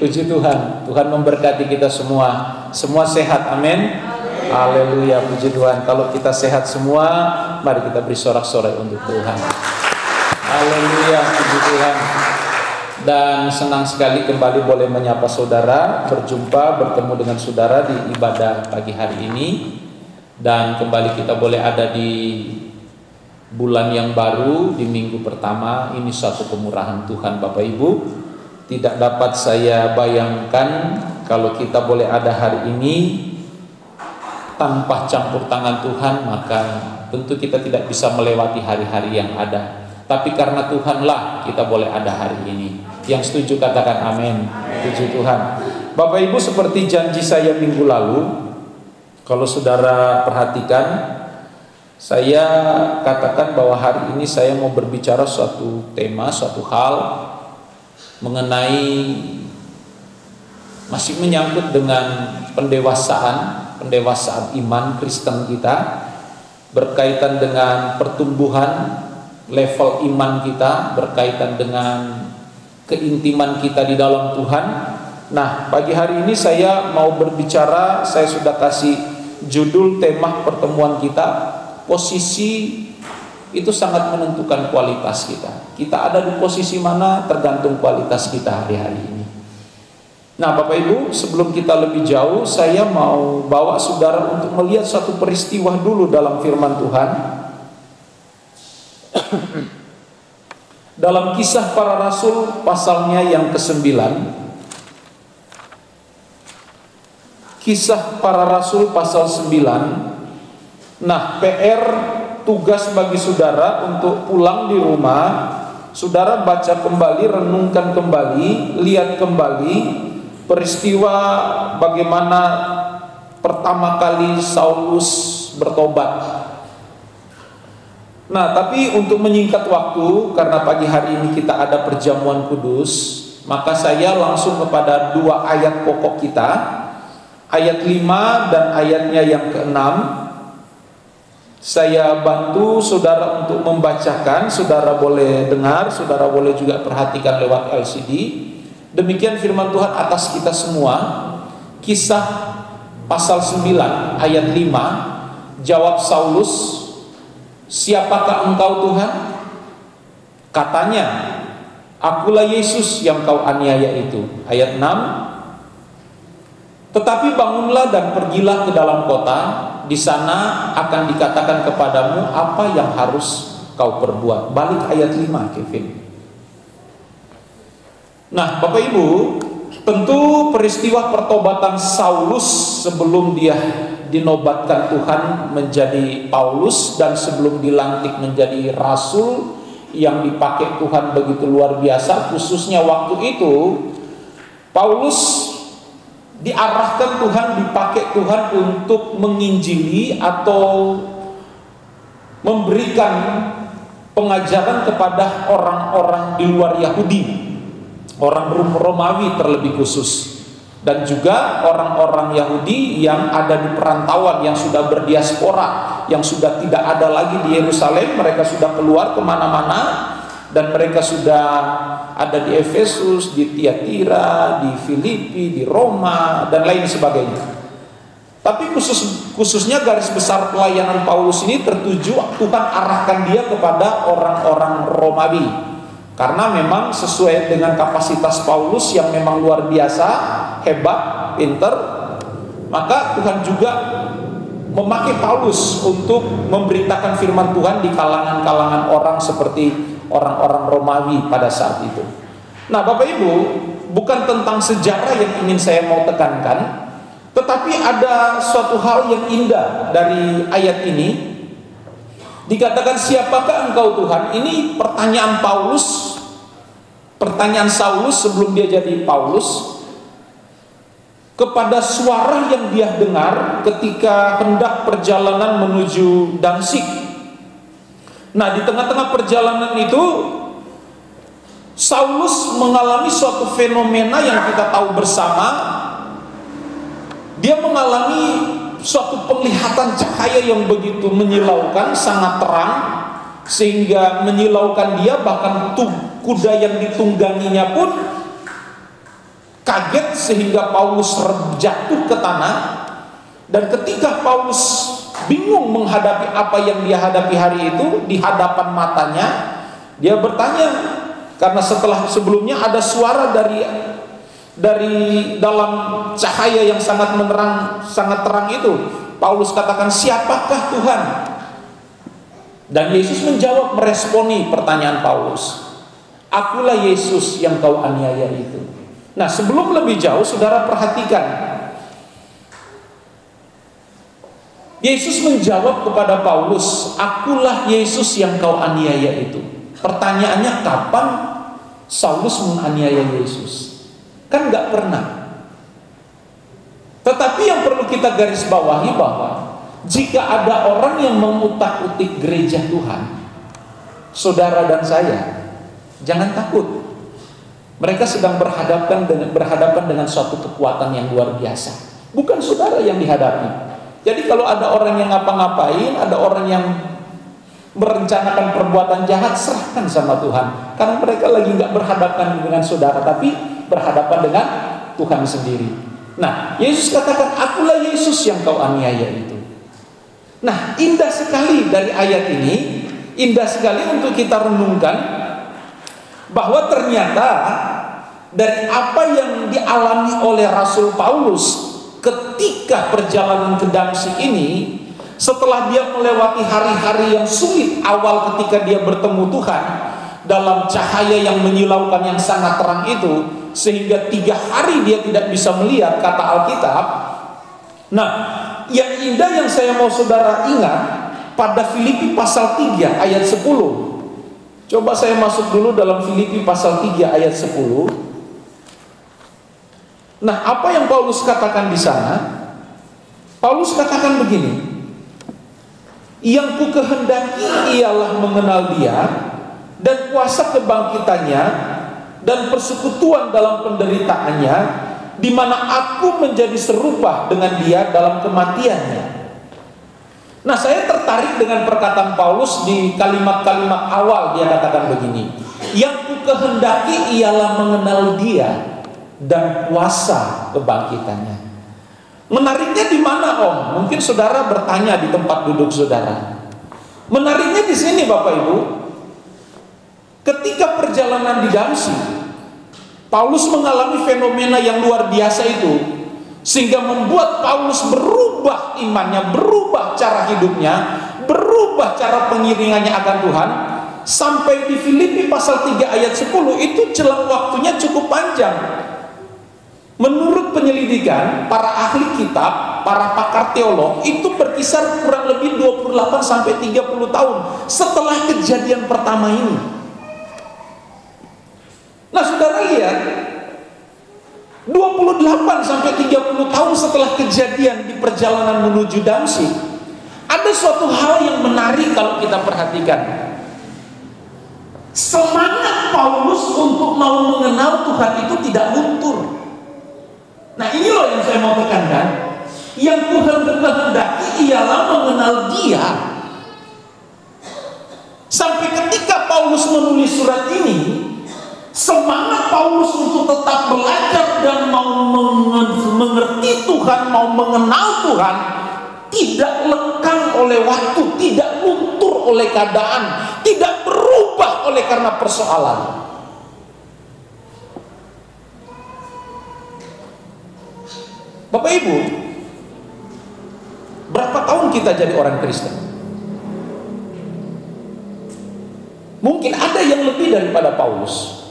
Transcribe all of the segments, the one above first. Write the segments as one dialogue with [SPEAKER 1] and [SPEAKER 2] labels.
[SPEAKER 1] Puji Tuhan, Tuhan memberkati kita semua. Semua sehat, amin. Haleluya, puji Tuhan. Kalau kita sehat semua, mari kita beri sorak-sorai untuk Tuhan. Haleluya, puji Tuhan. Dan senang sekali kembali boleh menyapa saudara, berjumpa, bertemu dengan saudara di ibadah pagi hari ini. Dan kembali kita boleh ada di bulan yang baru, di minggu pertama. Ini suatu kemurahan Tuhan Bapak Ibu. Tidak dapat saya bayangkan kalau kita boleh ada hari ini tanpa campur tangan Tuhan, maka tentu kita tidak bisa melewati hari-hari yang ada. Tapi karena Tuhanlah kita boleh ada hari ini. Yang setuju katakan amin. Puji Tuhan. Bapak Ibu, seperti janji saya minggu lalu, kalau saudara perhatikan, saya katakan bahwa hari ini saya mau berbicara suatu tema, suatu hal mengenai masih menyangkut dengan pendewasaan iman Kristen kita, berkaitan dengan pertumbuhan level iman kita, berkaitan dengan keintiman kita di dalam Tuhan. Nah, pagi hari ini saya mau berbicara, saya sudah kasih judul tema pertemuan kita, posisi itu sangat menentukan kualitas kita. Kita ada di posisi mana tergantung kualitas kita hari-hari ini. Nah, Bapak Ibu, sebelum kita lebih jauh, saya mau bawa saudara untuk melihat satu peristiwa dulu dalam firman Tuhan. Dalam Kisah Para Rasul pasalnya yang ke-9. Kisah Para Rasul pasal 9. Nah, PR tugas bagi saudara untuk pulang di rumah, saudara baca kembali, renungkan kembali, lihat kembali peristiwa bagaimana pertama kali Saulus bertobat. Nah, tapi untuk menyingkat waktu, karena pagi hari ini kita ada perjamuan kudus, maka saya langsung kepada dua ayat pokok kita, ayat 5 dan ayatnya yang ke-6. Saya bantu saudara untuk membacakan, saudara boleh dengar, saudara boleh juga perhatikan lewat LCD. Demikian firman Tuhan atas kita semua. Kisah pasal 9 ayat 5. Jawab Saulus, "Siapakah engkau Tuhan?" Katanya, "Akulah Yesus yang kau aniaya itu." Ayat 6. "Tetapi bangunlah dan pergilah ke dalam kota. Di sana akan dikatakan kepadamu apa yang harus kau perbuat." Balik ayat 5, Kevin. Nah, Bapak Ibu, tentu peristiwa pertobatan Saulus sebelum dia dinobatkan Tuhan menjadi Paulus dan sebelum dilantik menjadi rasul yang dipakai Tuhan begitu luar biasa, khususnya waktu itu Paulus diarahkan Tuhan, dipakai Tuhan untuk menginjili atau memberikan pengajaran kepada orang-orang di luar Yahudi, orang Romawi terlebih khusus, dan juga orang-orang Yahudi yang ada di perantauan, yang sudah berdiaspora, yang sudah tidak ada lagi di Yerusalem. Mereka sudah keluar kemana-mana, dan mereka sudah ada di Efesus, di Tiatira, di Filipi, di Roma, dan lain sebagainya. Tapi khususnya garis besar pelayanan Paulus ini tertuju, Tuhan arahkan dia kepada orang-orang Romawi. Karena memang sesuai dengan kapasitas Paulus yang memang luar biasa, hebat, pinter, maka Tuhan juga memakai Paulus untuk memberitakan firman Tuhan di kalangan-kalangan orang seperti orang-orang Romawi pada saat itu. Nah, Bapak Ibu, bukan tentang sejarah yang ingin saya mau tekankan, tetapi ada suatu hal yang indah dari ayat ini. Dikatakan, "Siapakah engkau Tuhan?" Ini pertanyaan Paulus pertanyaan Saulus sebelum dia jadi Paulus kepada suara yang dia dengar ketika hendak perjalanan menuju Damsyik. Nah, di tengah-tengah perjalanan itu Saulus mengalami suatu fenomena yang kita tahu bersama. Dia mengalami suatu penglihatan cahaya yang begitu menyilaukan, sangat terang, sehingga menyilaukan dia, bahkan kuda yang ditungganginya pun kaget sehingga Paulus jatuh ke tanah. Dan ketika Paulus bingung menghadapi apa yang dia hadapi hari itu di hadapan matanya, dia bertanya, karena sebelumnya ada suara dari dalam cahaya yang sangat menerang, sangat terang itu. Paulus katakan, "Siapakah Tuhan?" Dan Yesus menjawab, meresponi pertanyaan Paulus, "Akulah Yesus yang kau aniaya itu." Nah, sebelum lebih jauh, saudara perhatikan, Yesus menjawab kepada Paulus, "Akulah Yesus yang kau aniaya itu." Pertanyaannya, kapan Saulus menganiaya Yesus? Kan gak pernah. Tetapi yang perlu kita garis bawahi bahwa jika ada orang yang mengutak-utik gereja Tuhan, saudara dan saya, jangan takut. Mereka sedang berhadapan dengan suatu kekuatan yang luar biasa. Bukan saudara yang dihadapi. Jadi kalau ada orang yang ngapa-ngapain, ada orang yang merencanakan perbuatan jahat, serahkan sama Tuhan. Karena mereka lagi nggak berhadapan dengan saudara, tapi berhadapan dengan Tuhan sendiri. Nah, Yesus katakan, "Akulah Yesus yang kau aniaya itu." Nah, indah sekali dari ayat ini, indah sekali untuk kita renungkan bahwa ternyata dari apa yang dialami oleh Rasul Paulus ketika perjalanan ke Damsyik ini, setelah dia melewati hari-hari yang sulit awal ketika dia bertemu Tuhan dalam cahaya yang menyilaukan yang sangat terang itu, sehingga 3 hari dia tidak bisa melihat, kata Alkitab. Nah, yang indah yang saya mau saudara ingat pada Filipi pasal 3 ayat 10. Coba saya masuk dulu dalam Filipi pasal 3 ayat 10. Nah, apa yang Paulus katakan di sana? Paulus katakan begini, "Yang ku kehendaki ialah mengenal Dia dan kuasa kebangkitannya dan persekutuan dalam penderitaannya, di mana aku menjadi serupa dengan Dia dalam kematiannya." Nah, saya tertarik dengan perkataan Paulus di kalimat-kalimat awal. Dia katakan begini, "Yang ku kehendaki ialah mengenal Dia dan kuasa kebangkitannya." Menariknya di mana, Om? Mungkin saudara bertanya di tempat duduk saudara. Menariknya di sini, Bapak Ibu. Ketika perjalanan di Damsyik, Paulus mengalami fenomena yang luar biasa itu, sehingga membuat Paulus berubah imannya, berubah cara hidupnya, berubah cara pengiringannya akan Tuhan. Sampai di Filipi pasal 3 ayat 10 itu jelang waktunya cukup panjang. Menurut penyelidikan para ahli kitab, para pakar teolog, itu berkisar kurang lebih 28 sampai 30 tahun setelah kejadian pertama ini. Nah, saudara lihat, 28 sampai 30 tahun setelah kejadian di perjalanan menuju Damsyik, ada suatu hal yang menarik kalau kita perhatikan. Semangat Paulus untuk mau mengenal Tuhan itu tidak luntur. Nah, ini loh yang saya mau tekankan. Yang Tuhan kehendaki ialah mengenal Dia. Sampai ketika Paulus menulis surat ini, semangat Paulus untuk tetap belajar dan mau mengerti Tuhan, mau mengenal Tuhan, tidak lekang oleh waktu, tidak luntur oleh keadaan, tidak berubah oleh karena persoalan. Bapak Ibu, berapa tahun kita jadi orang Kristen? Mungkin ada yang lebih daripada Paulus.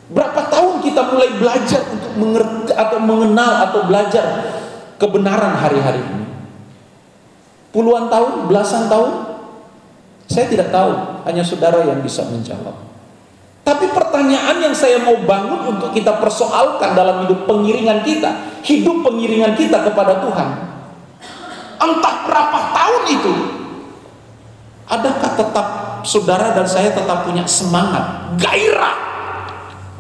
[SPEAKER 1] Berapa tahun kita mulai belajar untuk mengerti atau mengenal atau belajar kebenaran hari-hari ini? Puluhan tahun, belasan tahun? Saya tidak tahu. hanya saudara yang bisa menjawab. Tapi pertanyaan yang saya mau bangun untuk kita persoalkan dalam hidup pengiringan kita kepada Tuhan, entah berapa tahun itu, adakah tetap saudara dan saya tetap punya semangat, gairah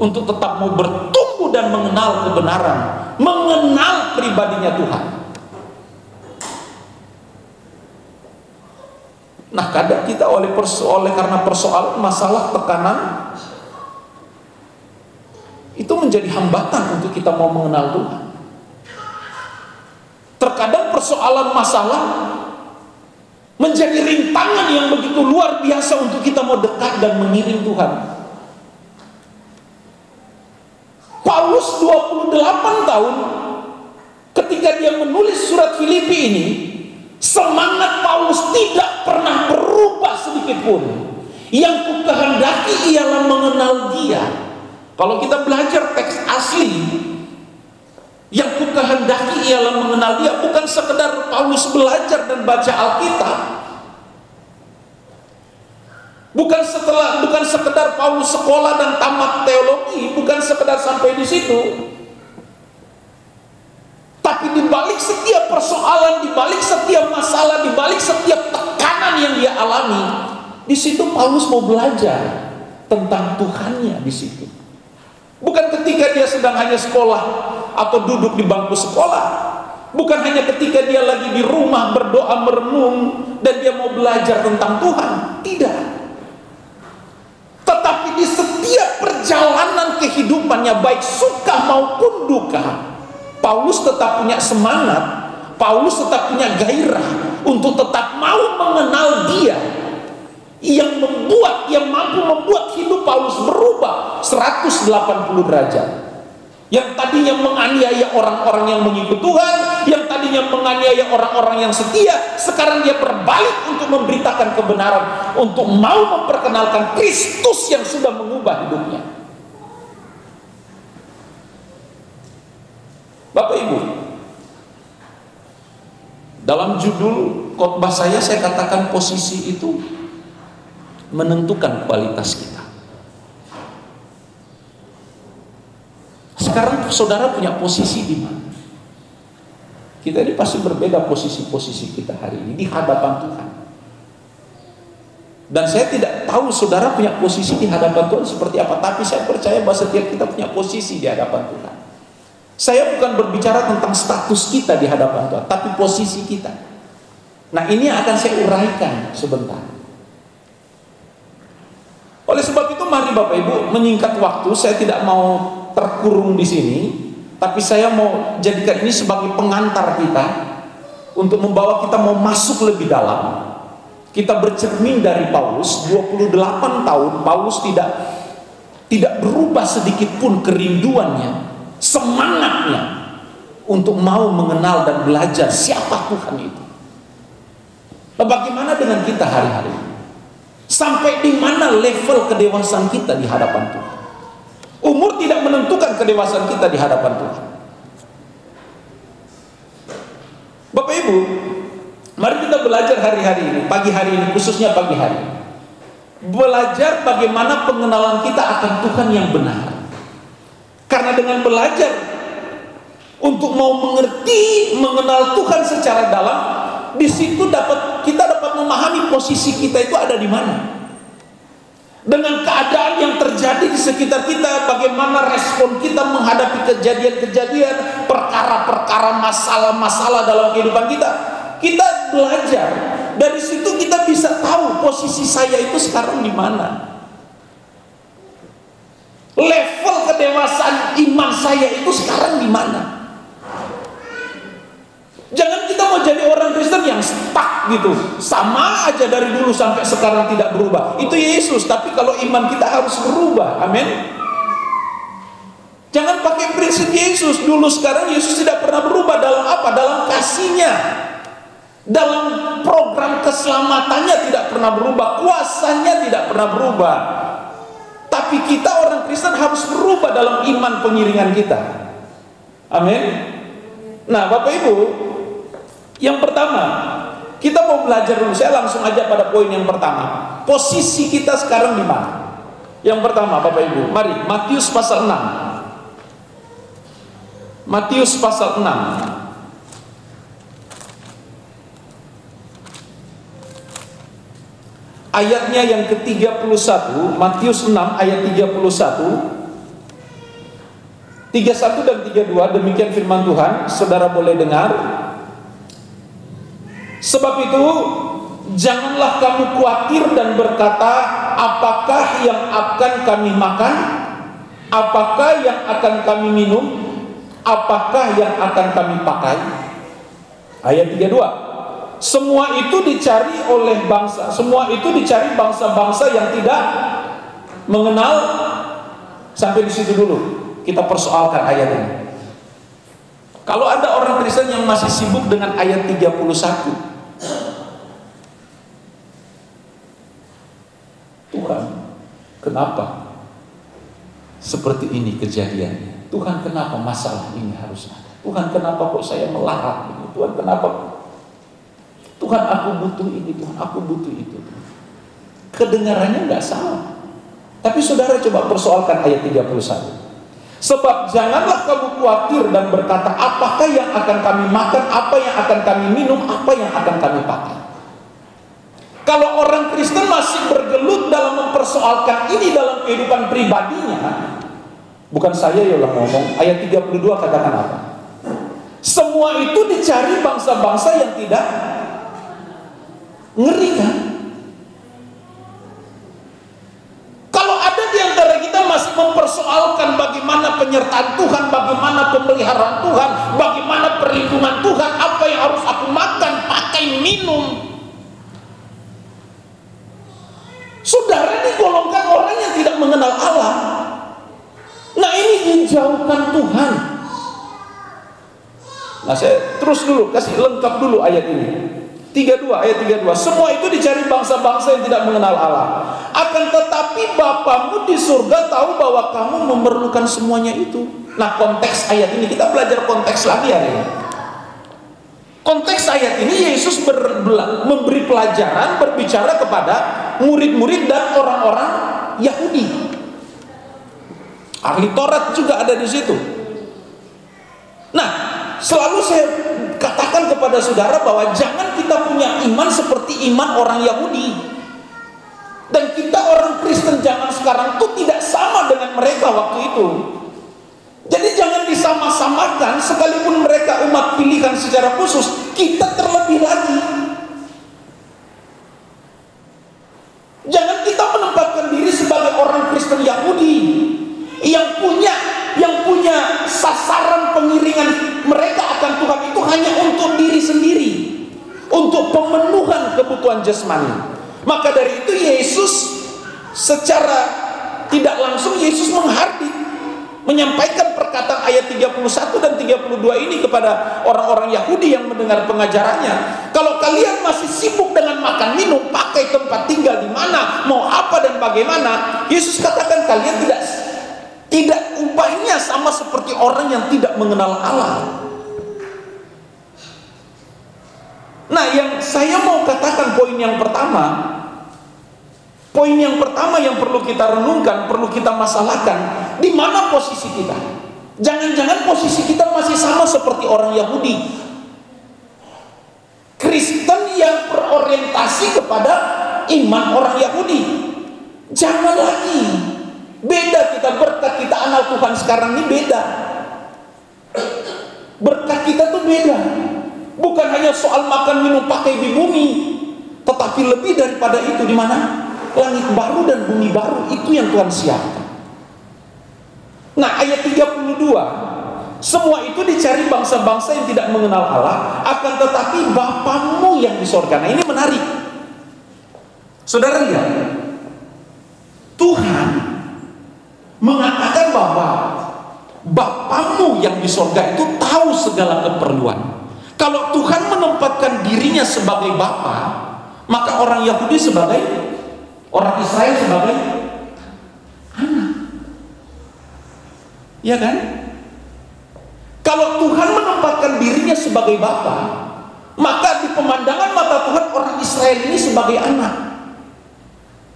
[SPEAKER 1] untuk tetap mau bertumbuh dan mengenal kebenaran, mengenal pribadinya Tuhan? Nah, kadang kita karena persoalan masalah tekanan itu menjadi hambatan untuk kita mau mengenal Tuhan. Terkadang persoalan masalah menjadi rintangan yang begitu luar biasa untuk kita mau dekat dan mengiring Tuhan. Paulus 28 tahun ketika dia menulis surat Filipi ini, semangat Paulus tidak pernah berubah sedikit pun. Yang kukehendaki ialah mengenal Dia. Kalau kita belajar teks asli, yang kukehendaki ialah mengenal Dia, bukan sekedar Paulus belajar dan baca Alkitab, bukan sekedar Paulus sekolah dan tamat teologi, bukan sekedar sampai di situ. Tapi di balik setiap persoalan, di balik setiap masalah, di balik setiap tekanan yang dia alami, di situ Paulus mau belajar tentang Tuhannya di situ. Bukan ketika dia sedang hanya sekolah atau duduk di bangku sekolah, bukan hanya ketika dia lagi di rumah berdoa merenung dan dia mau belajar tentang Tuhan, tidak. Tetapi di setiap perjalanan kehidupannya, baik suka maupun duka, Paulus tetap punya semangat, Paulus tetap punya gairah untuk tetap mau mengenal Dia yang mampu membuat hidup Paulus berubah 180 derajat. Yang tadinya menganiaya orang-orang yang mengikut Tuhan, yang tadinya menganiaya orang-orang yang setia, sekarang dia berbalik untuk memberitakan kebenaran, untuk mau memperkenalkan Kristus yang sudah mengubah hidupnya. Bapak Ibu, dalam judul khotbah saya katakan posisi itu menentukan kualitas kita. Sekarang saudara punya posisi di mana? Kita ini pasti berbeda posisi-posisi kita hari ini di hadapan Tuhan. Dan saya tidak tahu saudara punya posisi di hadapan Tuhan seperti apa, tapi saya percaya bahwa setiap kita punya posisi di hadapan Tuhan. Saya bukan berbicara tentang status kita di hadapan Tuhan, tapi posisi kita. Nah, ini akan saya uraikan sebentar. Oleh sebab itu, mari Bapak Ibu, menyingkat waktu, saya tidak mau terkurung di sini, tapi saya mau jadikan ini sebagai pengantar kita untuk membawa kita mau masuk lebih dalam. Kita bercermin dari Paulus, 28 tahun Paulus tidak berubah sedikit pun kerinduannya, semangatnya untuk mau mengenal dan belajar siapa Tuhan itu. Nah, bagaimana dengan kita hari-hari ini? Sampai di mana level kedewasaan kita di hadapan Tuhan? Umur tidak menentukan kedewasaan kita di hadapan Tuhan. Bapak Ibu, mari kita belajar hari-hari ini, pagi hari ini, khususnya pagi hari. Belajar bagaimana pengenalan kita akan Tuhan yang benar. Karena dengan belajar untuk mau mengerti, mengenal Tuhan secara dalam, di situ kita dapat memahami posisi kita itu ada di mana. Dengan keadaan yang terjadi di sekitar kita, bagaimana respon kita menghadapi kejadian-kejadian, perkara-perkara, masalah-masalah dalam kehidupan kita. Kita belajar, dari situ kita bisa tahu posisi saya itu sekarang di mana. Level kedewasaan iman saya itu sekarang di mana. Jangan kita mau jadi orang Kristen yang stuck gitu, sama aja dari dulu sampai sekarang tidak berubah. Itu Yesus, tapi kalau iman kita harus berubah. Amin. Jangan pakai prinsip Yesus dulu sekarang. Yesus tidak pernah berubah dalam apa? Dalam kasihnya, dalam program keselamatannya tidak pernah berubah, kuasanya tidak pernah berubah. Tapi kita orang Kristen harus berubah dalam iman pengiringan kita. Amin. Nah, Bapak Ibu, yang pertama, kita mau belajar dulu. Saya langsung aja pada poin yang pertama. Posisi kita sekarang di mana? Yang pertama, Bapak Ibu, mari Matius pasal 6. Matius pasal 6. Ayatnya yang ke-31, Matius 6 ayat 31, 31 dan 32, demikian firman Tuhan, saudara boleh dengar. Sebab itu, janganlah kamu khawatir dan berkata, apakah yang akan kami makan? Apakah yang akan kami minum? Apakah yang akan kami pakai? Ayat 32. Semua itu dicari oleh bangsa, semua itu dicari bangsa-bangsa yang tidak mengenal. Sampai di situ dulu. Kita persoalkan ayat ini. Kalau ada orang Kristen yang masih sibuk dengan ayat 31, Tuhan, kenapa seperti ini kejadiannya? Tuhan, kenapa masalah ini harus ada? Tuhan, kenapa kok saya melarat ini? Tuhan, kenapa? Tuhan, aku butuh ini, Tuhan, aku butuh itu. Kedengarannya nggak salah. Tapi saudara coba persoalkan ayat 31. Sebab janganlah kamu khawatir dan berkata, apakah yang akan kami makan, apa yang akan kami minum, apa yang akan kami pakai. Kalau orang Kristen masih bergelut dalam mempersoalkan ini dalam kehidupan pribadinya, bukan saya yang ngomong, ayat 32 katakan apa? Semua itu dicari bangsa-bangsa yang tidak ngeri, kan? Kalau ada di antara kita masih mempersoalkan bagaimana penyertaan Tuhan, bagaimana pemeliharaan Tuhan, bagaimana perlindungan Tuhan, apa yang harus aku makan, pakai, minum, saudara digolongkan orang yang tidak mengenal Allah. Nah, ini dijauhkan Tuhan. Nah, saya terus dulu, kasih lengkap dulu ayat ini. 32, ayat 32. Semua itu dicari bangsa-bangsa yang tidak mengenal Allah. Akan tetapi Bapamu di surga tahu bahwa kamu memerlukan semuanya itu. Nah, konteks ayat ini, kita belajar konteks lagi hari ini. Konteks ayat ini, Yesus memberi pelajaran, berbicara kepada murid-murid dan orang-orang Yahudi. Ahli Taurat juga ada di situ. Nah, selalu saya katakan kepada saudara bahwa jangan kita punya iman seperti iman orang Yahudi. Dan kita orang Kristen zaman sekarang itu tidak sama dengan mereka waktu itu. Jadi jangan disama-samakan, sekalipun mereka umat pilihan secara khusus, kita terlebih lagi. Jangan kita menempatkan diri sebagai orang Kristen Yahudi yang punya sasaran pengiringan mereka akan Tuhan itu hanya untuk diri sendiri, untuk pemenuhan kebutuhan jasmani. Maka dari itu Yesus secara tidak langsung Yesus menyampaikan perkataan ayat 31 dan 32 ini kepada orang-orang Yahudi yang mendengar pengajarannya. Kalau kalian masih sibuk dengan makan minum, pakai, tempat tinggal di mana, mau apa dan bagaimana, Yesus katakan kalian tidak upahnya sama seperti orang yang tidak mengenal Allah. Nah, yang saya mau katakan poin yang pertama yang perlu kita renungkan, perlu kita masalahkan, di mana posisi kita? Jangan-jangan posisi kita masih sama seperti orang Yahudi, Kristen yang berorientasi kepada iman orang Yahudi. Jangan lagi. Beda kita, berkat kita anak Tuhan sekarang ini beda. Berkat kita tuh beda. Bukan hanya soal makan minum pakai di bumi, tetapi lebih daripada itu. Di mana? Langit baru dan bumi baru, itu yang Tuhan siapkan. Nah, ayat 32, semua itu dicari bangsa-bangsa yang tidak mengenal Allah, akan tetapi Bapamu yang di sorga. Nah, ini menarik. Saudara lihat, Tuhan mengatakan bahwa Bapamu yang di sorga itu tahu segala keperluan. Kalau Tuhan menempatkan dirinya sebagai Bapa, maka orang Yahudi sebagai, orang Israel sebagai anak. Ya kan? Kalau Tuhan menempatkan dirinya sebagai Bapa, maka di pemandangan mata Tuhan orang Israel ini sebagai anak.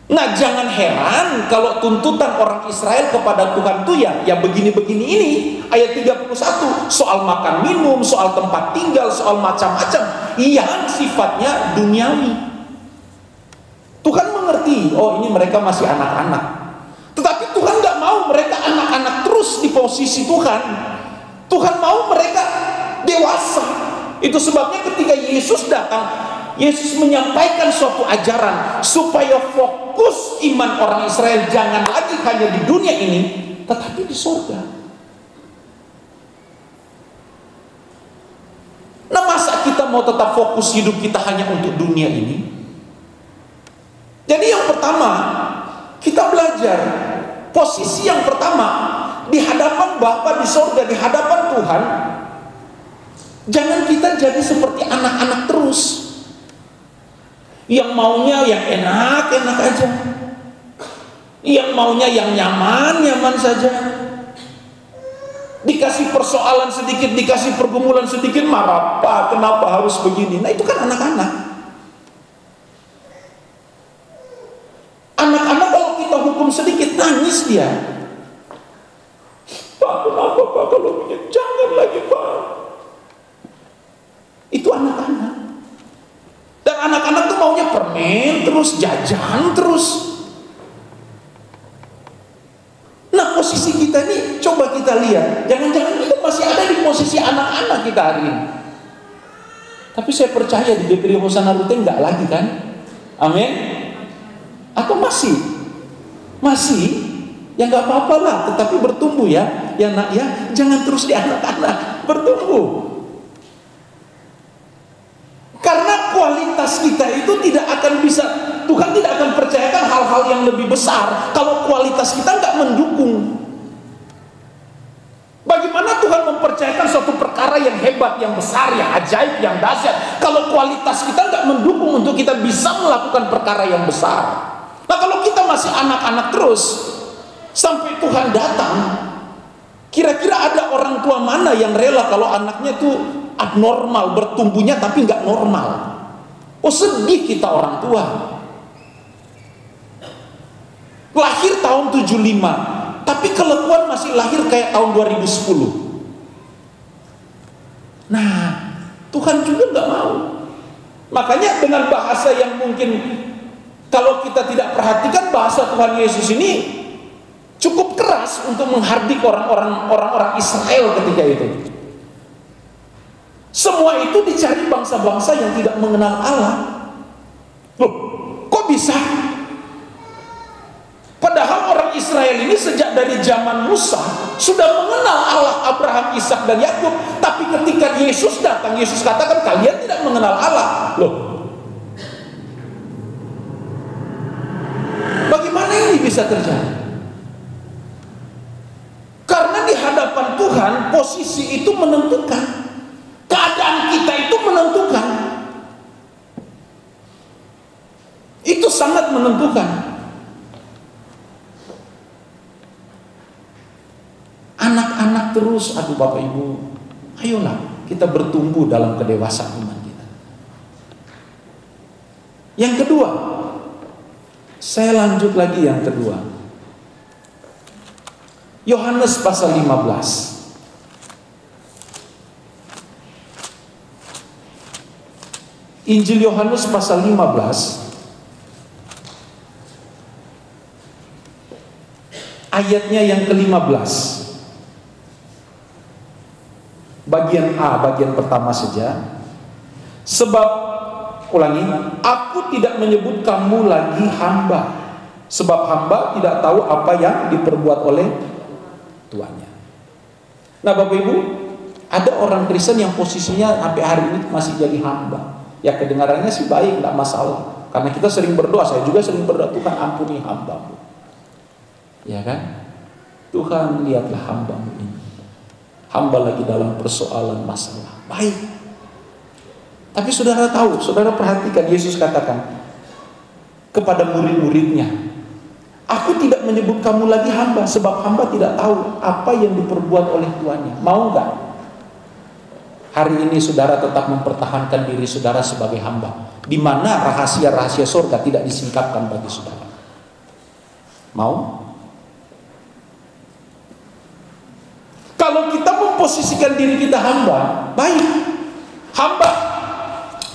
[SPEAKER 1] Nah, jangan heran kalau tuntutan orang Israel kepada Tuhan itu ya begini-begini ini. Ayat 31, soal makan minum, soal tempat tinggal, soal macam-macam yang sifatnya duniawi. Tuhan mengerti, oh ini mereka masih anak-anak. Tetapi Tuhan gak mau mereka anak-anak terus di posisi Tuhan. Tuhan mau mereka dewasa. Itu sebabnya ketika Yesus datang, Yesus menyampaikan suatu ajaran supaya fokus iman orang Israel jangan lagi hanya di dunia ini, tetapi di surga. Nah, masa kita mau tetap fokus hidup kita hanya untuk dunia ini? Jadi yang pertama, kita belajar posisi yang pertama di hadapan Bapa di surga, di hadapan Tuhan. Jangan kita jadi seperti anak-anak terus, yang maunya yang enak-enak aja, yang maunya yang nyaman-nyaman saja. Dikasih persoalan sedikit, dikasih pergumulan sedikit, marah, Pak, kenapa harus begini? Nah, itu kan anak-anak. Anak-anak kalau kita hukum sedikit, nangis dia. Pak, kenapa Pak kalau begini? Jangan lagi Pak. Itu anak-anak. Dan anak-anak tuh maunya permen terus, jajan terus. Nah, posisi kita nih coba kita lihat. Jangan-jangan kita masih ada di posisi anak-anak kita hari ini. Tapi saya percaya di DPD Hosana Rute enggak lagi kan? Amin. Atau masih? Masih? Ya enggak apa-apa lah, tetapi bertumbuh ya. Ya nak ya, jangan terus di anak-anak, bertumbuh. Karena kualitas kita itu tidak akan bisa, Tuhan tidak akan percayakan hal-hal yang lebih besar kalau kualitas kita nggak mendukung. Bagaimana Tuhan mempercayakan suatu perkara yang hebat, yang besar, yang ajaib, yang dahsyat kalau kualitas kita nggak mendukung untuk kita bisa melakukan perkara yang besar? Nah, kalau kita masih anak-anak terus sampai Tuhan datang, kira-kira ada orang tua mana yang rela kalau anaknya tuh abnormal, bertumbuhnya tapi nggak normal? Oh, sedih kita orang tua. Lahir tahun 75, tapi kelakuan masih lahir kayak tahun 2010. Nah, Tuhan juga nggak mau. Makanya dengan bahasa yang mungkin kalau kita tidak perhatikan, bahasa Tuhan Yesus ini cukup keras untuk menghardik orang-orang Israel ketika itu. Semua itu dicari bangsa-bangsa yang tidak mengenal Allah. Loh, kok bisa? Padahal orang Israel ini sejak dari zaman Musa sudah mengenal Allah Abraham, Ishak dan Yakub. Tapi ketika Yesus datang, Yesus katakan kalian tidak mengenal Allah. Loh, bagaimana ini bisa terjadi? Karena di hadapan Tuhan posisi itu menentukan. Keadaan kita itu menentukan. Itu sangat menentukan. Anak-anak terus, aduh Bapak Ibu, ayolah kita bertumbuh dalam kedewasaan iman kita. Yang kedua, saya lanjut lagi yang kedua. Yohanes pasal 15. Injil Yohanes pasal 15 ayatnya yang ke-15, bagian A, bagian pertama saja. Sebab, ulangi, aku tidak menyebut kamu lagi hamba, sebab hamba tidak tahu apa yang diperbuat oleh tuannya. Nah Bapak Ibu, ada orang Kristen yang posisinya sampai hari ini masih jadi hamba. Ya kedengarannya sih baik, tidak masalah. Karena kita sering berdoa, saya juga sering berdoa, Tuhan ampuni hambamu. Ya kan? Tuhan lihatlah hambamu ini. Hamba lagi dalam persoalan masalah. Baik. Tapi saudara tahu, saudara perhatikan Yesus katakan kepada murid-muridnya, aku tidak menyebut kamu lagi hamba, sebab hamba tidak tahu apa yang diperbuat oleh tuannya. Mau enggak? Hari ini saudara tetap mempertahankan diri saudara sebagai hamba, di mana rahasia-rahasia surga tidak disingkapkan bagi saudara. Mau? Kalau kita memposisikan diri kita hamba, baik. Hamba,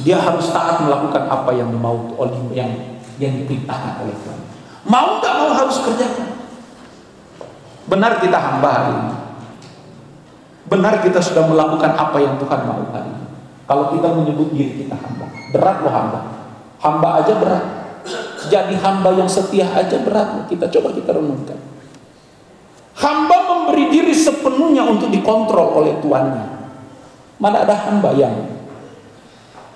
[SPEAKER 1] dia harus taat melakukan apa yang mau oleh yang diperintahkan oleh Tuhan. Mau nggak mau harus kerjakan. Benar kita hamba hari ini. Benar kita sudah melakukan apa yang Tuhan mau hari ini. Kalau kita menyebut diri kita hamba, berat loh hamba. Hamba aja berat. Jadi hamba yang setia aja berat. Kita coba kita renungkan. Hamba memberi diri sepenuhnya untuk dikontrol oleh tuannya. Mana ada hamba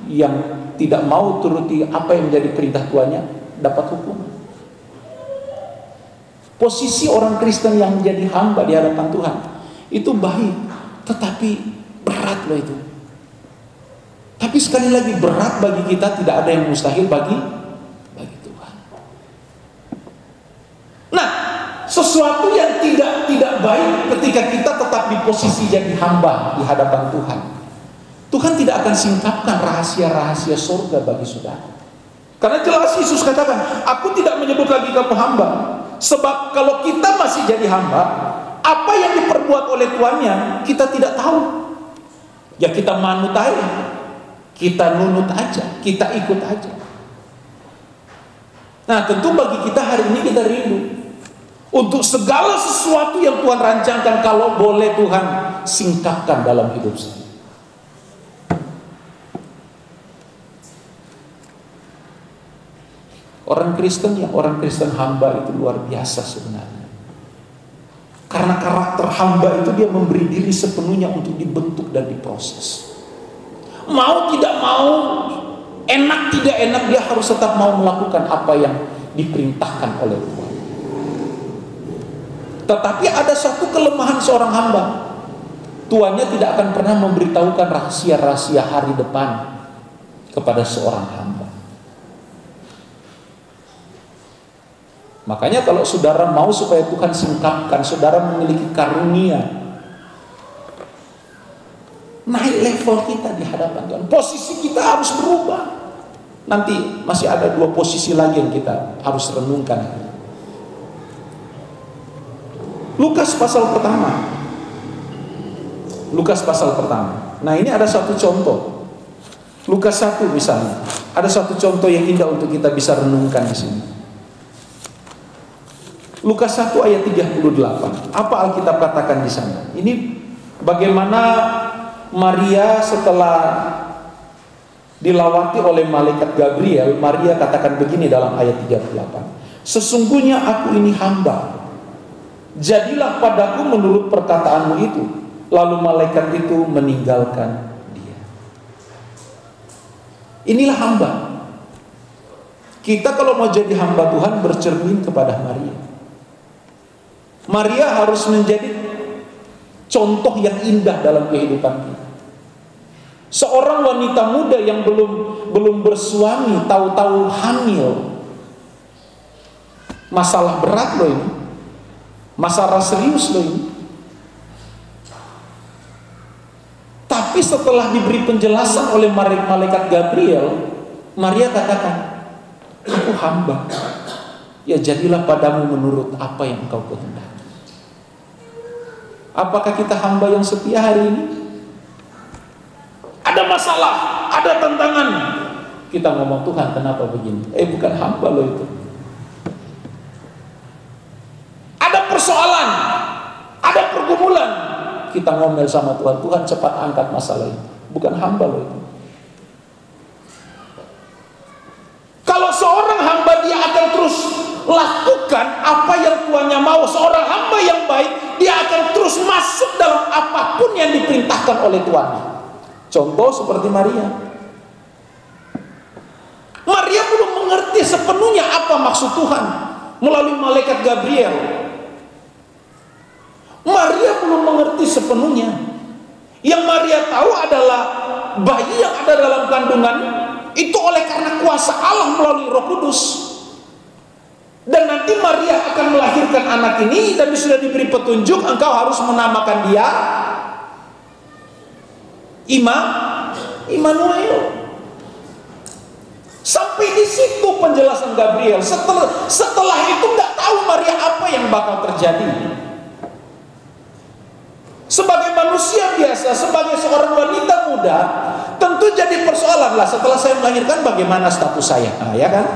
[SPEAKER 1] yang tidak mau turuti apa yang menjadi perintah tuannya, dapat hukuman. Posisi orang Kristen yang menjadi hamba di hadapan Tuhan itu baik, tetapi berat loh itu. Tapi sekali lagi berat bagi kita, tidak ada yang mustahil bagi Tuhan. Nah, sesuatu yang tidak baik ketika kita tetap di posisi jadi hamba di hadapan Tuhan. Tuhan tidak akan singkapkan rahasia-rahasia surga bagi saudara. Karena jelas Yesus katakan, aku tidak menyebut lagi kamu hamba. Sebab kalau kita masih jadi hamba, apa yang diperbuat oleh tuannya kita tidak tahu. Ya kita manut aja, kita nunut aja, kita ikut aja. Nah tentu bagi kita hari ini kita rindu untuk segala sesuatu yang Tuhan rancangkan, kalau boleh Tuhan singkapkan dalam hidup saya. Orang Kristen hamba itu luar biasa sebenarnya. Karena karakter hamba itu dia memberi diri sepenuhnya untuk dibentuk dan diproses. Mau tidak mau, enak tidak enak, dia harus tetap mau melakukan apa yang diperintahkan oleh Tuhan. Tetapi ada satu kelemahan seorang hamba. Tuannya tidak akan pernah memberitahukan rahasia-rahasia hari depan kepada seorang hamba. Makanya kalau saudara mau supaya Tuhan singkapkan, saudara memiliki karunia, naik level kita di hadapan Tuhan. Posisi kita harus berubah. Nanti masih ada 2 posisi lagi yang kita harus renungkan. Lukas pasal pertama. Nah ini ada satu contoh. Lukas 1 misalnya. Ada satu contoh yang indah untuk kita bisa renungkan di sini. Lukas 1 ayat 38. Apa Alkitab katakan di sana? Ini bagaimana Maria setelah dilawati oleh malaikat Gabriel, Maria katakan begini dalam ayat 38. Sesungguhnya aku ini hamba. Jadilah padaku menurut perkataanmu itu. Lalu malaikat itu meninggalkan dia. Inilah hamba. Kita kalau mau jadi hamba Tuhan bercermin kepada Maria. Maria harus menjadi contoh yang indah dalam kehidupan kita. Seorang wanita muda yang belum bersuami, tahu-tahu hamil. Masalah berat loh ini. Masalah serius loh ini. Tapi setelah diberi penjelasan oleh malaikat Gabriel, Maria katakan, aku hamba. Ya jadilah padamu menurut apa yang engkau kehendaki. Apakah kita hamba yang setia hari ini? Ada masalah, ada tantangan. Kita ngomong, Tuhan kenapa begini? Bukan hamba loh itu. Ada persoalan, ada pergumulan. Kita ngomel sama Tuhan, Tuhan cepat angkat masalah itu. Bukan hamba loh itu. Kalau seorang hamba, dia akan terus lakukan apa yang tuannya mau. Seorang hamba yang baik, dia akan terus masuk dalam apapun yang diperintahkan oleh Tuhan. Contoh seperti Maria. Maria belum mengerti sepenuhnya apa maksud Tuhan melalui malaikat Gabriel. Maria belum mengerti sepenuhnya. Yang Maria tahu adalah bayi yang ada dalam kandungan itu oleh karena kuasa Allah melalui Roh Kudus. Dan nanti Maria akan melahirkan anak ini, dan sudah diberi petunjuk, engkau harus menamakan dia Immanuel. Sampai di situ penjelasan Gabriel. Setelah itu nggak tahu Maria apa yang bakal terjadi. Sebagai manusia biasa, sebagai seorang wanita muda, tentu jadi persoalan lah, setelah saya melahirkan bagaimana status saya, ya kan?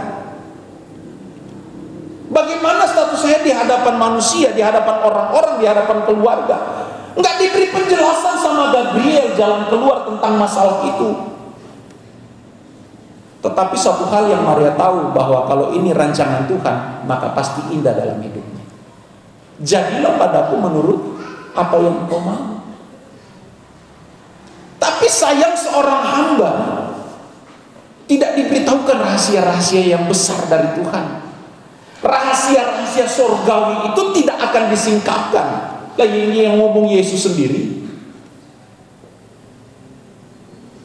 [SPEAKER 1] Bagaimana status saya di hadapan manusia, di hadapan orang-orang, di hadapan keluarga? Nggak diberi penjelasan sama Gabriel jalan keluar tentang masalah itu. Tetapi satu hal yang Maria tahu, bahwa kalau ini rancangan Tuhan, maka pasti indah dalam hidupnya. Jadilah padaku menurut apa yang engkau mau. Tapi sayang seorang hamba tidak diberitahukan rahasia-rahasia yang besar dari Tuhan. Rahasia-rahasia sorgawi itu tidak akan disingkapkan. Ini yang ngomong Yesus sendiri.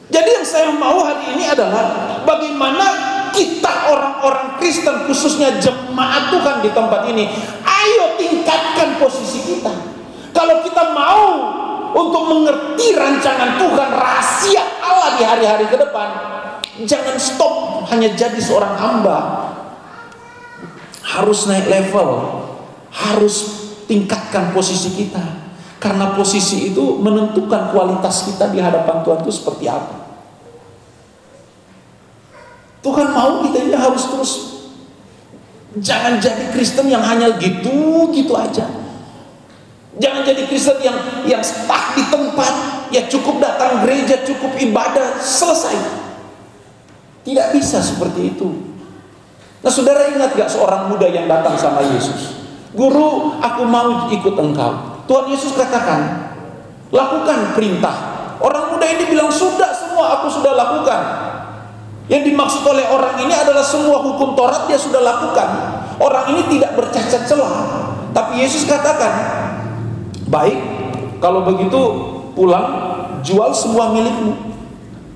[SPEAKER 1] Jadi yang saya mau hari ini adalah bagaimana kita orang-orang Kristen, khususnya jemaat Tuhan di tempat ini, ayo tingkatkan posisi kita. Kalau kita mau untuk mengerti rancangan Tuhan, rahasia Allah di hari-hari ke depan, jangan stop hanya jadi seorang hamba. Harus naik level, harus tingkatkan posisi kita. Karena posisi itu menentukan kualitas kita di hadapan Tuhan itu seperti apa. Tuhan mau kita ini harus terus, jangan jadi Kristen yang hanya gitu-gitu aja. Jangan jadi Kristen yang stuck di tempat, ya cukup datang gereja, cukup ibadah, selesai. Tidak bisa seperti itu. Nah, saudara ingat gak seorang muda yang datang sama Yesus? Guru, aku mau ikut engkau. Tuhan Yesus katakan, lakukan perintah. Orang muda ini bilang, sudah semua aku sudah lakukan. Yang dimaksud oleh orang ini adalah semua hukum Taurat dia sudah lakukan. Orang ini tidak bercacat celah. Tapi Yesus katakan, baik, kalau begitu pulang, jual semua milikmu.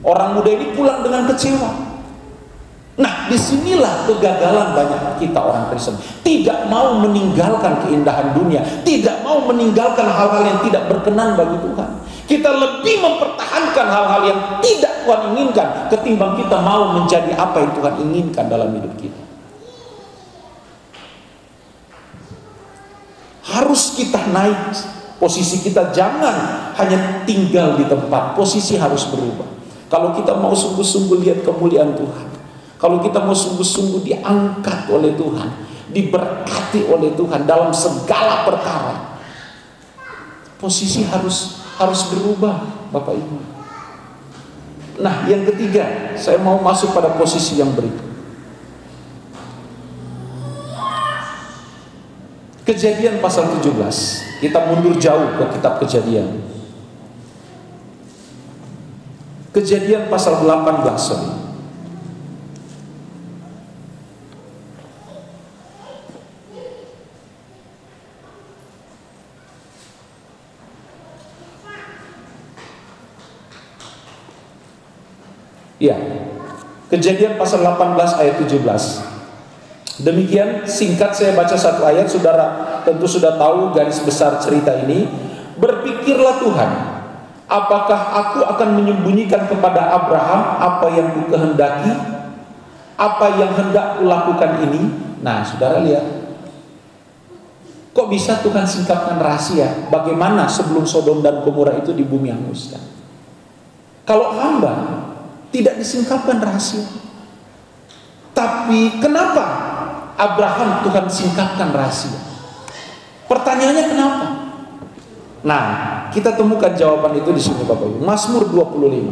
[SPEAKER 1] Orang muda ini pulang dengan kecewa. Nah, disinilah kegagalan banyak kita orang Kristen. Tidak mau meninggalkan keindahan dunia, tidak mau meninggalkan hal-hal yang tidak berkenan bagi Tuhan. Kita lebih mempertahankan hal-hal yang tidak Tuhan inginkan ketimbang kita mau menjadi apa yang Tuhan inginkan dalam hidup kita. Harus kita naik posisi kita, jangan hanya tinggal di tempat. Posisi harus berubah. Kalau kita mau sungguh-sungguh lihat kemuliaan Tuhan, kalau kita mau sungguh-sungguh diangkat oleh Tuhan, diberkati oleh Tuhan dalam segala perkara, posisi harus berubah, Bapak Ibu. Nah, yang ketiga, saya mau masuk pada posisi yang berikut. Kejadian pasal 17. Kita mundur jauh ke kitab Kejadian. Kejadian pasal 18, sorry. Ya, Kejadian pasal 18 ayat 17. Demikian singkat saya baca satu ayat. Saudara tentu sudah tahu garis besar cerita ini. Berpikirlah Tuhan, apakah aku akan menyembunyikan kepada Abraham apa yang kukehendaki, apa yang hendak kulakukan ini? Nah, saudara lihat, kok bisa Tuhan singkapkan rahasia bagaimana sebelum Sodom dan Gomora itu di bumi hanguskan. Kalau hamba tidak disingkapkan rahasia. Tapi kenapa Abraham Tuhan singkapkan rahasia? Pertanyaannya kenapa? Nah, kita temukan jawaban itu di sini Bapak Ibu. Mazmur 25.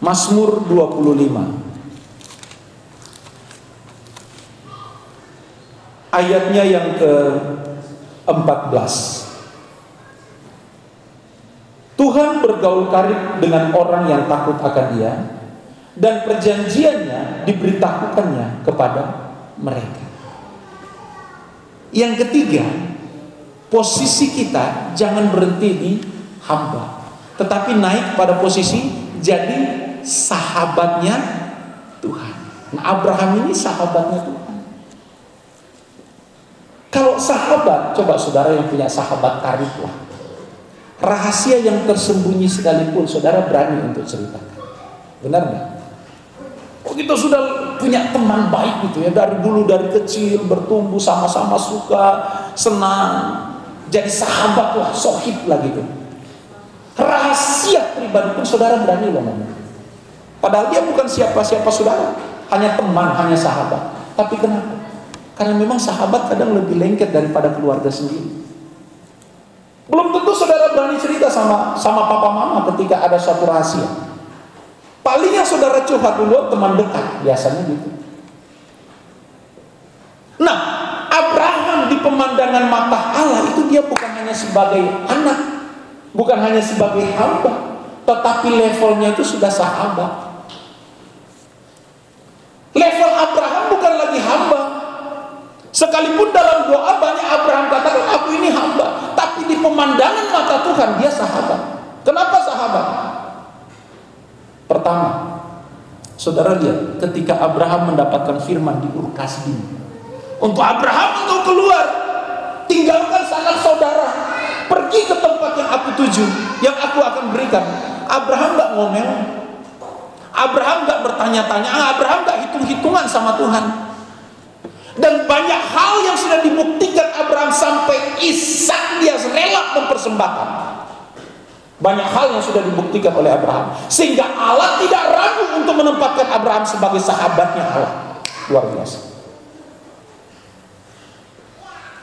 [SPEAKER 1] Mazmur 25. Ayatnya yang ke-14. Tuhan bergaul karib dengan orang yang takut akan Dia, dan perjanjiannya diberitahukannya kepada mereka. Yang ketiga, posisi kita jangan berhenti di hamba, tetapi naik pada posisi jadi sahabatnya Tuhan. Nah, Abraham ini sahabatnya Tuhan. Kalau sahabat, coba saudara yang punya sahabat karib lah. Rahasia yang tersembunyi sekalipun saudara berani untuk ceritakan. Benar nggak? Oh, kita sudah punya teman baik gitu ya, dari dulu, dari kecil bertumbuh sama-sama, suka, senang, jadi sahabat lah, sohib lah gitu. Rahasia pribadi pun saudara berani loh ngomong. Padahal dia bukan siapa-siapa saudara, hanya teman, hanya sahabat. Tapi kenapa? Karena memang sahabat kadang lebih lengket daripada keluarga sendiri. Belum tentu saudara berani cerita sama papa mama ketika ada suatu rahasia. Paling yang saudara curhat dulu teman dekat, biasanya gitu. Nah, Abraham di pemandangan mata Allah itu dia bukan hanya sebagai anak, bukan hanya sebagai hamba, tetapi levelnya itu sudah sahabat. Level Abraham bukan lagi hamba. Sekalipun dalam doa banyak Abraham katakan aku ini hamba, tapi di pemandangan mata Tuhan dia sahabat. Kenapa sahabat? Pertama, saudara lihat ketika Abraham mendapatkan firman di Ur Kasdim, untuk Abraham untuk keluar, tinggalkan sanak saudara, pergi ke tempat yang aku tuju, yang aku akan berikan. Abraham gak ngomel, Abraham gak bertanya-tanya, Abraham gak hitung-hitungan sama Tuhan. Dan banyak hal yang sudah dibuktikan Abraham sampai Ishak dia rela mempersembahkan. Banyak hal yang sudah dibuktikan oleh Abraham, sehingga Allah tidak ragu untuk menempatkan Abraham sebagai sahabatnya Allah. Luar biasa.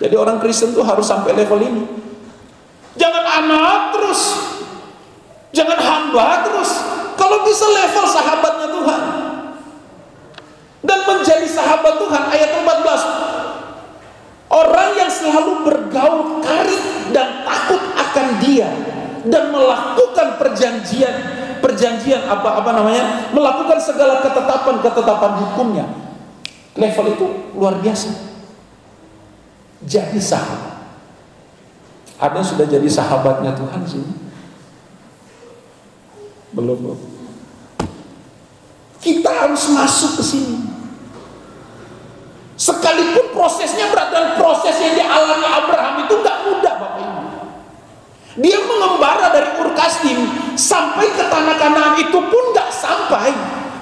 [SPEAKER 1] Jadi orang Kristen tuh harus sampai level ini. Jangan anak terus, jangan hamba terus. Kalau bisa level sahabatnya Tuhan dan menjadi sahabat Tuhan. Ayat 14, orang yang selalu bergaul karib dan takut akan Dia dan melakukan perjanjian melakukan segala ketetapan hukumnya. Level itu luar biasa. Jadi sahabat. Ada yang sudah jadi sahabatnya Tuhan sini? Belum. Kita harus masuk ke sini. Sekalipun prosesnya berat, dan proses yang dialami Abraham itu gak mudah Bapak Ibu. Dia mengembara dari Ur Kasdim sampai ke tanah Kanaan itu pun gak sampai.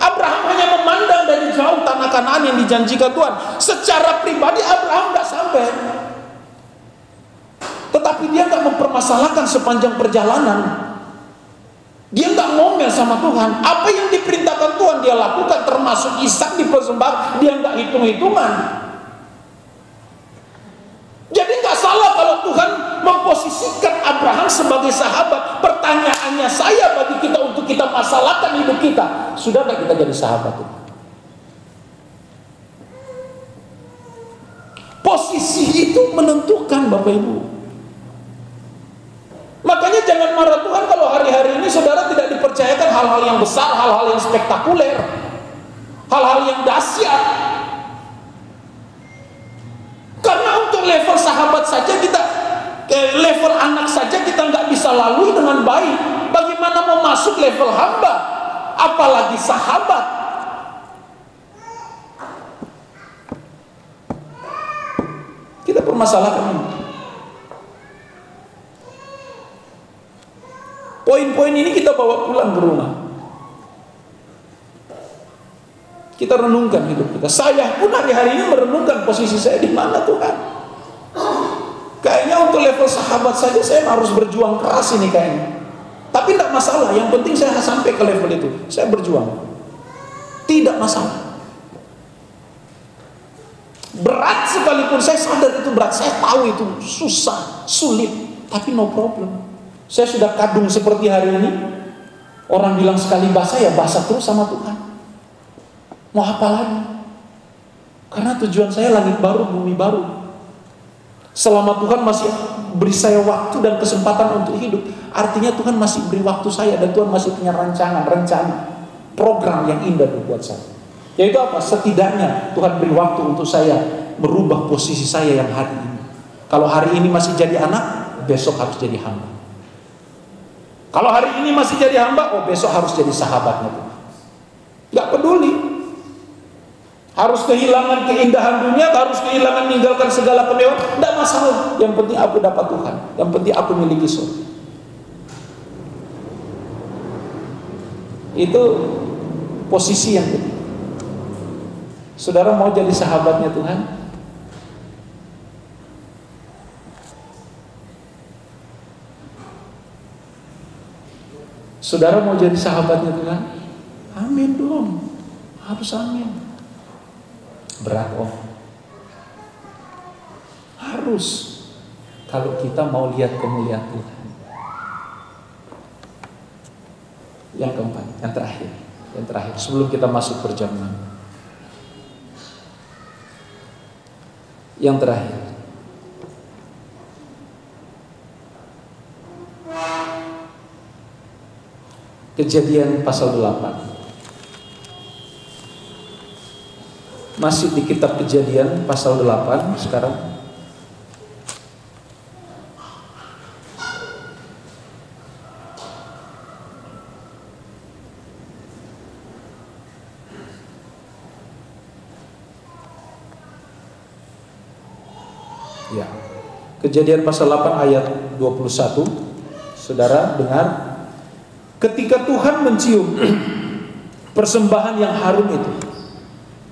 [SPEAKER 1] Abraham hanya memandang dari jauh tanah Kanaan yang dijanjikan Tuhan. Secara pribadi Abraham gak sampai. Tetapi dia gak mempermasalahkan sepanjang perjalanan. Dia nggak ngomel sama Tuhan. Apa yang diperintahkan Tuhan dia lakukan, termasuk Ishak dipersembahkan. Dia nggak hitung-hitungan. Jadi nggak salah kalau Tuhan memposisikan Abraham sebagai sahabat. Pertanyaannya saya bagi kita untuk kita masalahkan hidup kita, sudah nggak kita jadi sahabat Tuhan? Posisi itu menentukan Bapak Ibu. Makanya jangan marah Tuhan kalau hari-hari ini saudara tidak dipercayakan hal-hal yang besar, hal-hal yang spektakuler, hal-hal yang dahsyat. Karena untuk level sahabat saja kita, level anak saja kita nggak bisa lalui dengan baik. Bagaimana mau masuk level hamba, apalagi sahabat? Kita permasalahkan ini. Poin-poin ini kita bawa pulang ke rumah. Kita renungkan hidup kita. Saya pun hari-hari ini merenungkan posisi saya di mana Tuhan. Kayaknya untuk level sahabat saja saya harus berjuang keras ini kayaknya. Tapi tidak masalah. Yang penting saya sampai ke level itu. Saya berjuang. Tidak masalah. Berat sekalipun saya sadar itu berat. Saya tahu itu susah, sulit. Tapi no problem. Saya sudah kadung seperti hari ini. Orang bilang sekali basah ya basah terus sama Tuhan. Mau apa lagi? Karena tujuan saya langit baru, bumi baru. Selama Tuhan masih beri saya waktu dan kesempatan untuk hidup, artinya Tuhan masih beri waktu saya, dan Tuhan masih punya rencana, program yang indah buat saya. Yaitu apa? Setidaknya Tuhan beri waktu untuk saya merubah posisi saya yang hari ini. Kalau hari ini masih jadi anak, besok harus jadi hamba. Kalau hari ini masih jadi hamba, besok harus jadi sahabatnya Tuhan. Gak peduli. Harus kehilangan keindahan dunia, harus kehilangan meninggalkan segala kemewahan, tidak masalah. Yang penting aku dapat Tuhan. Yang penting aku miliki surga. Itu posisi yang kedua. Saudara mau jadi sahabatnya Tuhan? Saudara mau jadi sahabatnya Tuhan? Amin dong. Harus amin. Berat om. Harus. Kalau kita mau lihat kemuliaan Tuhan. Yang keempat, yang terakhir sebelum kita masuk perjamuan. Yang terakhir, Kejadian pasal 8. Masih di kitab Kejadian pasal 8 sekarang. Ya. Kejadian pasal 8 ayat 21. Saudara dengar, ketika Tuhan mencium persembahan yang harum itu,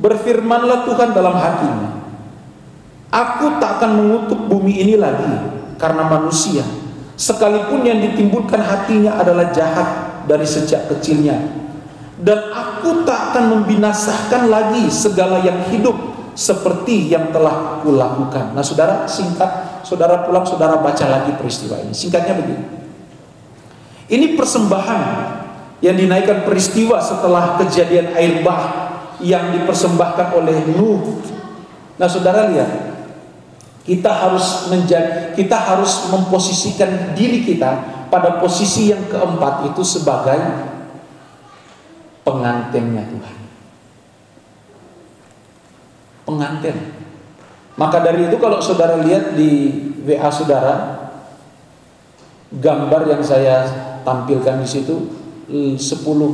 [SPEAKER 1] berfirmanlah Tuhan dalam hatinya, aku tak akan mengutuk bumi ini lagi karena manusia, sekalipun yang ditimbulkan hatinya adalah jahat dari sejak kecilnya, dan aku tak akan membinasakan lagi segala yang hidup seperti yang telah kulakukan. Nah saudara, singkat, saudara pulang, saudara baca lagi peristiwa ini. Singkatnya begini, ini persembahan yang dinaikkan peristiwa setelah kejadian air bah yang dipersembahkan oleh Nuh. Nah saudara lihat, kita harus memposisikan diri kita pada posisi yang keempat, itu sebagai pengantinnya Tuhan. Pengantin. Maka dari itu kalau saudara lihat di WA saudara, gambar yang saya tampilkan di situ, 10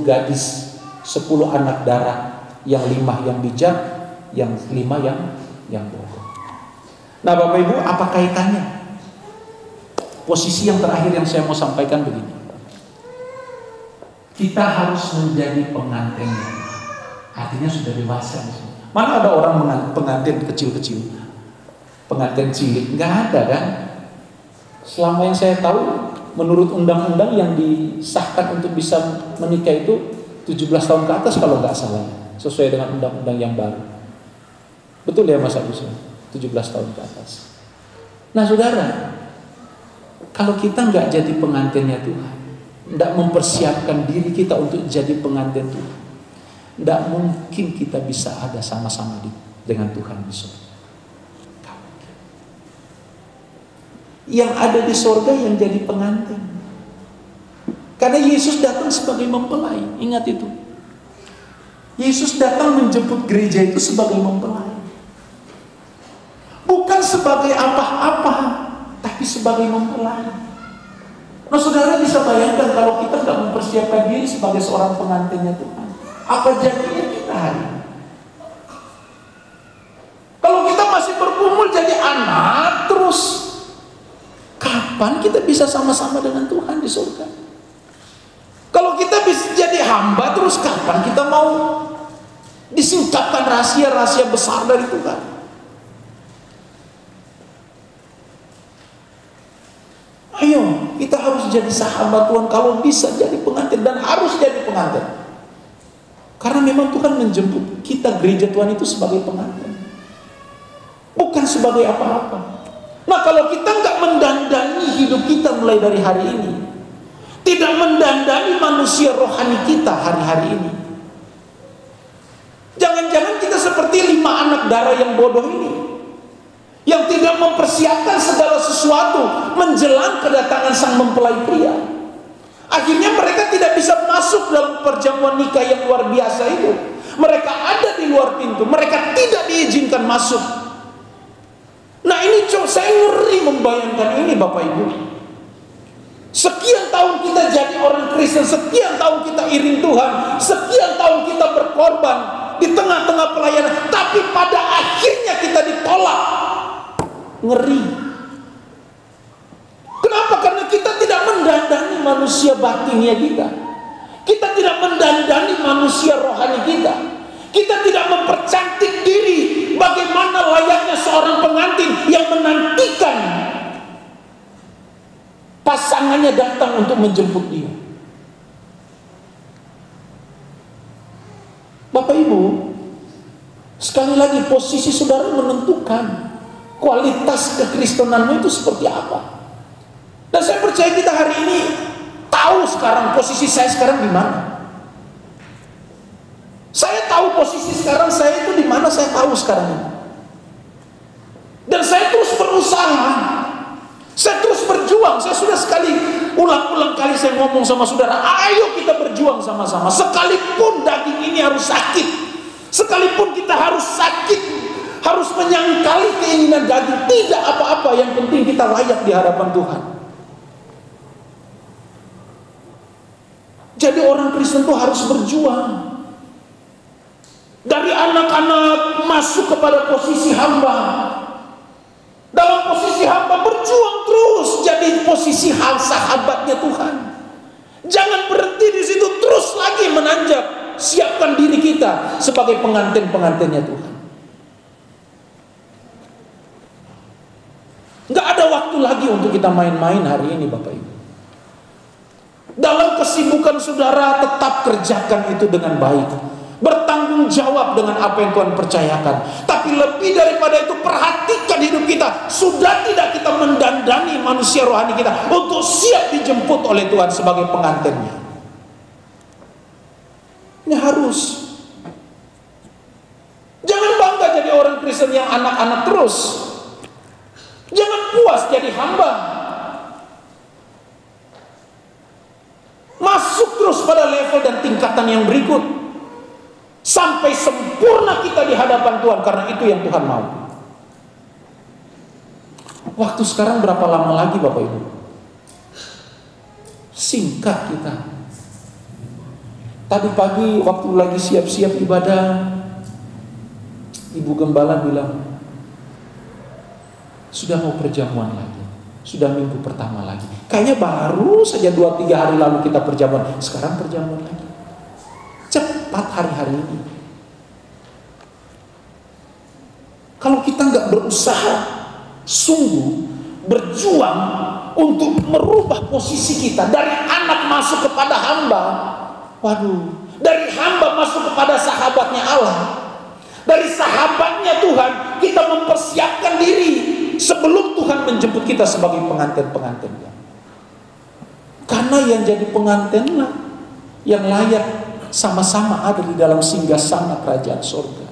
[SPEAKER 1] gadis, 10 anak darah, yang 5 yang bijak, yang 5 yang bodoh. Nah Bapak Ibu, apa kaitannya? Posisi yang terakhir yang saya mau sampaikan begini, kita harus menjadi pengantinnya. Artinya sudah dewasa. Mana ada orang pengantin kecil-kecil, pengantin cilik? Nggak ada kan? Selama yang saya tahu, menurut undang-undang yang disahkan untuk bisa menikah itu 17 tahun ke atas kalau nggak salah, sesuai dengan undang-undang yang baru. Betul ya Mas Agus? 17 tahun ke atas. Nah saudara, kalau kita nggak jadi pengantinnya Tuhan, nggak mempersiapkan diri kita untuk jadi pengantin Tuhan, nggak mungkin kita bisa ada sama-sama dengan Tuhan di surga. Yang ada di surga yang jadi pengantin. Karena Yesus datang sebagai mempelai. Ingat itu. Yesus datang menjemput gereja itu sebagai mempelai. Bukan sebagai apa-apa, tapi sebagai mempelai. Nah saudara bisa bayangkan kalau kita tidak mempersiapkan diri sebagai seorang pengantinnya Tuhan, apa jadinya kita hari ini? Kalau kita masih bergumul jadi anak terus, kapan kita bisa sama-sama dengan Tuhan di surga? Kalau kita bisa jadi hamba terus, kapan kita mau disingkapkan rahasia-rahasia besar dari Tuhan? Ayo, kita harus jadi sahabat Tuhan. Kalau bisa jadi pengantin, dan harus jadi pengantin. Karena memang Tuhan menjemput kita gereja Tuhan itu sebagai pengantin, bukan sebagai apa-apa. Nah kalau kita nggak mendandani hidup kita mulai dari hari ini, tidak mendandani manusia rohani kita hari-hari ini, jangan-jangan kita seperti 5 anak darah yang bodoh ini, yang tidak mempersiapkan segala sesuatu menjelang kedatangan sang mempelai pria. Akhirnya mereka tidak bisa masuk dalam perjamuan nikah yang luar biasa itu. Mereka ada di luar pintu, mereka tidak diizinkan masuk. Nah ini saya ngeri membayangkan ini Bapak Ibu. Sekian tahun kita jadi orang Kristen, sekian tahun kita iring Tuhan, sekian tahun kita berkorban di tengah-tengah pelayanan, tapi pada akhirnya kita ditolak. Ngeri. Kenapa? Karena kita tidak mendandani manusia batinnya kita. Kita tidak mendandani manusia rohani kita. Kita tidak mempercantik diri bagaimana layaknya seorang pengantin yang menantikan pasangannya datang untuk menjemput dia. Bapak Ibu, sekali lagi posisi saudara menentukan kualitas kekristenanmu itu seperti apa. Dan saya percaya kita hari ini tahu sekarang posisi saya sekarang di mana. Saya tahu posisi sekarang saya itu di mana, saya tahu sekarang ini. Dan saya terus berusaha. Saya terus berjuang. Saya sudah sekali ulang-ulang kali saya ngomong sama saudara, ayo kita berjuang sama-sama. Sekalipun daging ini harus sakit, sekalipun kita harus sakit, harus menyangkali keinginan daging, tidak apa-apa, yang penting kita layak di hadapan Tuhan. Jadi orang Kristen itu harus berjuang. Dari anak-anak masuk kepada posisi hamba. Dalam posisi hamba berjuang terus jadi posisi sahabatnya Tuhan. Jangan berhenti di situ, terus lagi menanjak. Siapkan diri kita sebagai pengantin-pengantinnya Tuhan. Nggak ada waktu lagi untuk kita main-main hari ini, Bapak Ibu. Dalam kesibukan saudara, tetap kerjakan itu dengan baik. Bertanggung jawab dengan apa yang Tuhan percayakan. Tapi lebih daripada itu, perhatikan hidup kita. Sudah tidak kita mendandani manusia rohani kita untuk siap dijemput oleh Tuhan sebagai pengantinnya. Ini harus. Jangan bangga jadi orang Kristen yang anak-anak terus. Jangan puas jadi hamba. Masuk terus pada level dan tingkatan yang berikut. Sampai sempurna kita di hadapan Tuhan, karena itu yang Tuhan mau. Waktu sekarang berapa lama lagi Bapak Ibu? Singkat kita. Tadi pagi waktu lagi siap-siap ibadah, Ibu Gembala bilang, sudah mau perjamuan lagi, sudah minggu pertama lagi. Kayaknya baru saja 2-3 hari lalu kita perjamuan, sekarang perjamuan lagi. Cepat hari-hari ini. Kalau kita nggak berusaha sungguh berjuang untuk merubah posisi kita dari anak masuk kepada hamba, waduh, dari hamba masuk kepada sahabatnya Allah, dari sahabatnya Tuhan, kita mempersiapkan diri sebelum Tuhan menjemput kita sebagai pengantin-pengantinnya. Karena yang jadi pengantinlah yang layak sama-sama ada di dalam singgasana kerajaan surga.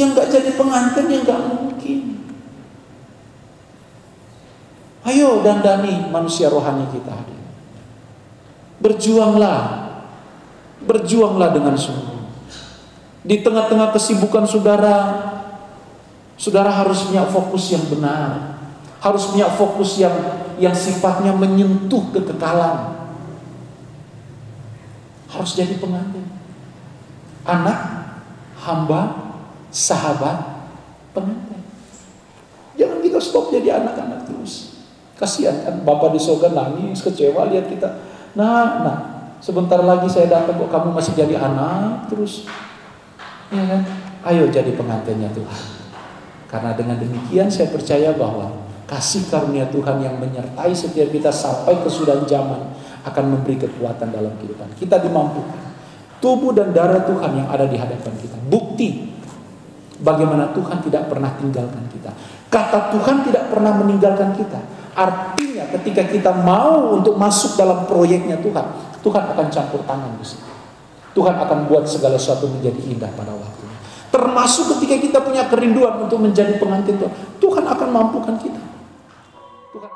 [SPEAKER 1] Yang gak jadi pengantin, yang gak mungkin. Ayo dandani manusia rohani kita. Berjuanglah. Berjuanglah dengan sungguh. Di tengah-tengah kesibukan saudara, saudara harus punya fokus yang benar. Harus punya fokus yang sifatnya menyentuh kekekalan. Harus jadi pengantin. Anak, hamba, sahabat, pengantin. Jangan kita stop jadi anak-anak terus. Kasihan kan Bapak di surga nangis, kecewa lihat kita. Nah, sebentar lagi saya datang kok kamu masih jadi anak terus. Ya kan? Ayo jadi pengantinnya Tuhan. Karena dengan demikian saya percaya bahwa kasih karunia Tuhan yang menyertai setiap kita sampai kesudahan zaman akan memberi kekuatan dalam kehidupan. Kita dimampukan. Tubuh dan darah Tuhan yang ada di hadapan kita. Bukti bagaimana Tuhan tidak pernah tinggalkan kita. Kata Tuhan tidak pernah meninggalkan kita. Artinya ketika kita mau untuk masuk dalam proyeknya Tuhan, Tuhan akan campur tangan di situ. Tuhan akan buat segala sesuatu menjadi indah pada waktunya. Termasuk ketika kita punya kerinduan untuk menjadi pengantin Tuhan, Tuhan akan mampukan kita. Tuhan